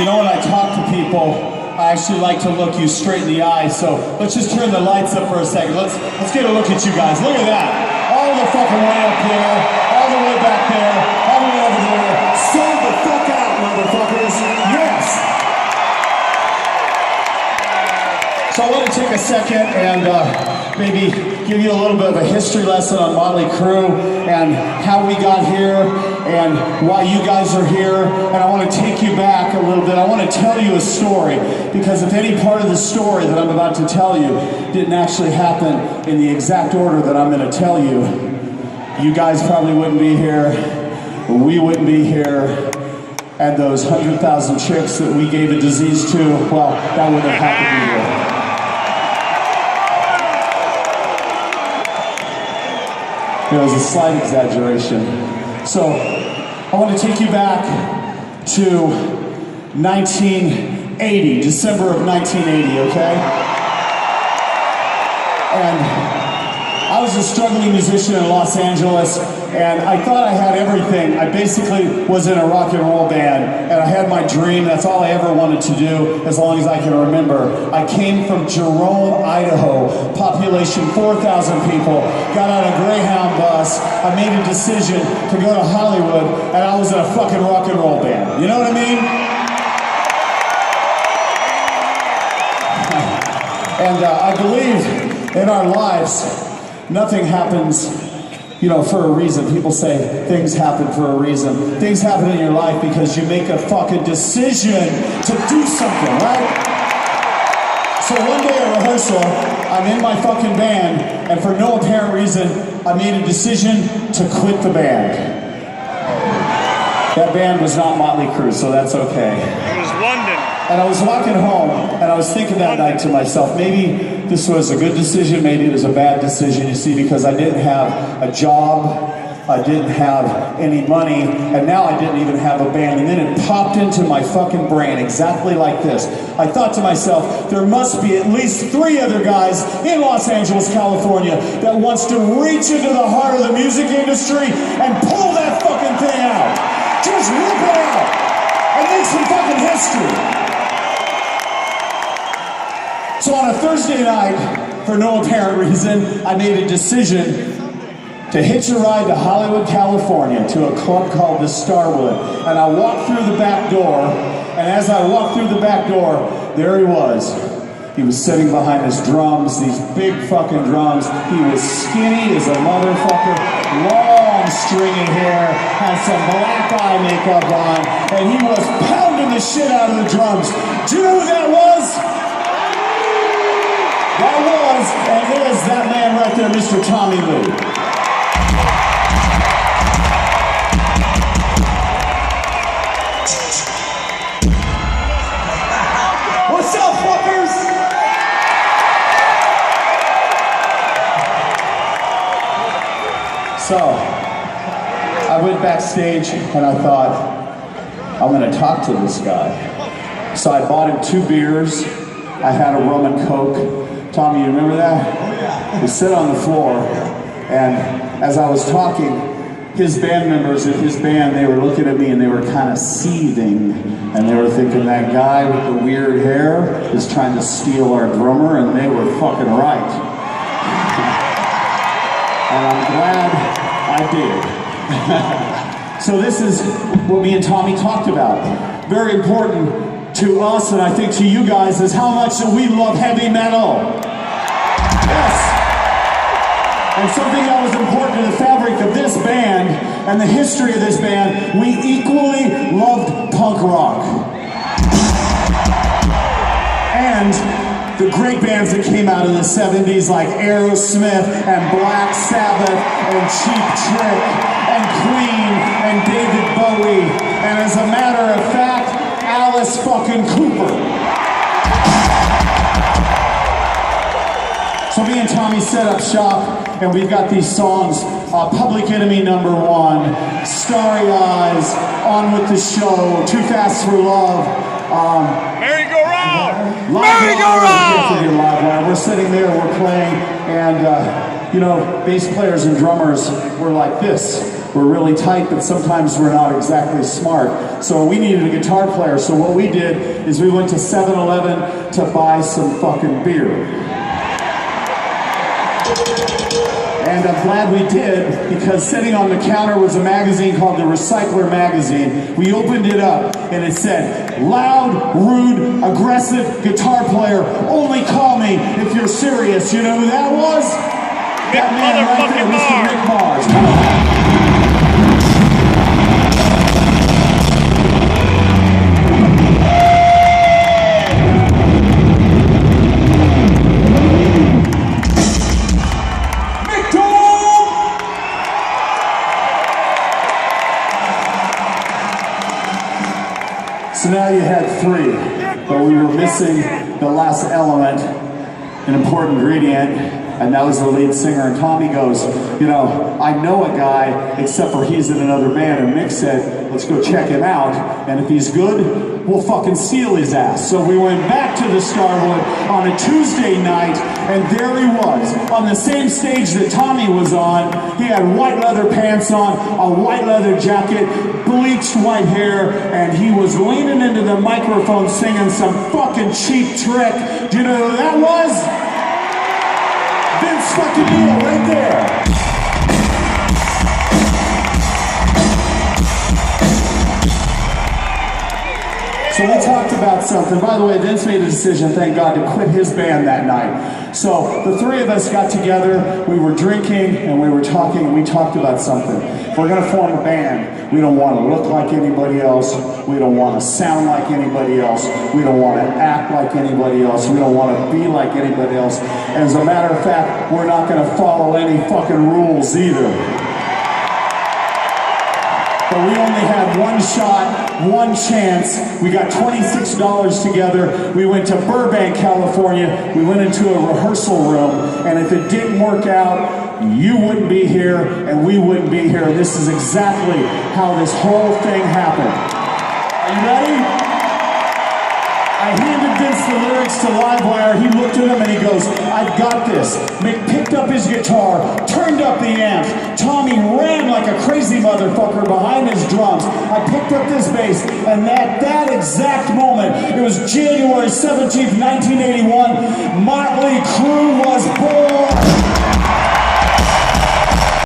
You know, when I talk to people, I actually like to look you straight in the eye, so let's just turn the lights up for a second. Let's get a look at you guys. Look at that. All the fucking way up there, all the way back there, all the way over there. Sold the fuck out, motherfuckers. Yes. So I want to take a second and maybe give you a little bit of a history lesson on Mötley Crue and how we got here and why you guys are here. And I want to take you back a little bit. I want to tell you a story, because if any part of the story that I'm about to tell you didn't actually happen in the exact order that I'm going to tell you, you guys probably wouldn't be here, we wouldn't be here, and those 100,000 chicks that we gave a disease to, well, that wouldn't have happened either. It was a slight exaggeration. So, I want to take you back to 1980, December of 1980, okay? And I was a struggling musician in Los Angeles, and I thought I had everything. I basically was in a rock and roll band, and I had my dream. That's all I ever wanted to do, as long as I can remember. I came from Jerome, Idaho, population 4,000 people, got on a Greyhound bus. I made a decision to go to Hollywood, and I was in a fucking rock and roll band. You know what I mean? And I believe in our lives, nothing happens, you know, for a reason. People say things happen for a reason. Things happen in your life because you make a fucking decision to do something, right? So one day at rehearsal, I'm in my fucking band, and for no apparent reason, I made a decision to quit the band. That band was not Mötley Crue, so that's okay. It was London. And I was walking home, and I was thinking that night to myself, maybe this was a good decision, maybe it was a bad decision, you see, because I didn't have a job, I didn't have any money, and now I didn't even have a band. And then it popped into my fucking brain exactly like this. I thought to myself, there must be at least 3 other guys in Los Angeles, California that wants to reach into the heart of the music industry and pull that fucking thing out. Just rip it out and make some fucking history. So on a Thursday night, for no apparent reason, I made a decision to hitch a ride to Hollywood, California, to a club called the Starwood. And I walked through the back door, and as I walked through the back door, there he was. He was sitting behind his drums, these big fucking drums. He was skinny as a motherfucker, long stringy hair, had some black eye makeup on, and he was pounding the shit out of the drums. Do you know who that was? That was and is that man right there, Mr. Tommy Lee. What's up, fuckers? So, I went backstage and I thought, I'm gonna talk to this guy. So I bought him 2 beers. I had a rum and Coke. Tommy, you remember that? We sit on the floor, and as I was talking, his band members in his band, they were looking at me and they were kind of seething, and they were thinking, that guy with the weird hair is trying to steal our drummer, and they were fucking right. And I'm glad I did. So this is what me and Tommy talked about. Very important to us, and I think to you guys, is how much that we love heavy metal. Yes. And something that was important to the fabric of this band and the history of this band, we equally loved punk rock. And the great bands that came out in the 70s, like Aerosmith and Black Sabbath and Cheap Trick and Queen and David Bowie. And as a matter of fact, Alice fucking Cooper. So me and Tommy set up shop, and we've got these songs, Public Enemy #1, Starry Eyes, On With The Show, Too Fast For Love, Merry-Go-Round! Merry-Go-Round! We're sitting there, we're playing, and you know, bass players and drummers were like this. we're really tight, but sometimes we're not exactly smart. So we needed a guitar player. So what we did is we went to 7-Eleven to buy some fucking beer. And I'm glad we did, because sitting on the counter was a magazine called The Recycler Magazine. We opened it up, and it said, "Loud, rude, aggressive guitar player, only call me if you're serious." You know who that was? That man right there, Mr. Rick Mars. Come on. So now you had three, but we were missing the last element, an important ingredient, and that was the lead singer. And Tommy goes, "You know, I know a guy, except for he's in another band." And Mick said, "Let's go check him out, and if he's good, we'll fucking steal his ass." So we went back to the Starwood on a Tuesday night, and there he was, on the same stage that Tommy was on. He had white leather pants on, a white leather jacket, bleached white hair, and he was leaning into the microphone singing some fucking Cheap Trick. Do you know who that was? Vince fucking Neil, right there. So we talked about something. By the way, Vince made a decision, thank God, to quit his band that night. So the three of us got together, we were drinking, and we were talking, and we talked about something. If we're gonna form a band, we don't wanna look like anybody else, we don't wanna sound like anybody else, we don't wanna act like anybody else, we don't wanna be like anybody else. And as a matter of fact, we're not gonna follow any fucking rules either. But we only had one shot, one chance. We got $26 together. We went to Burbank, California. We went into a rehearsal room, and if it didn't work out, you wouldn't be here, and we wouldn't be here. And this is exactly how this whole thing happened. Are you ready? I handed Vince the lyrics to Livewire. He looked at them and he goes, "I've got this." Mick picked up his guitar, turned up the amp. Tommy ran like a crazy motherfucker behind his drums. I picked up this bass, and at that exact moment, it was January 17th, 1981, Mötley Crue was born.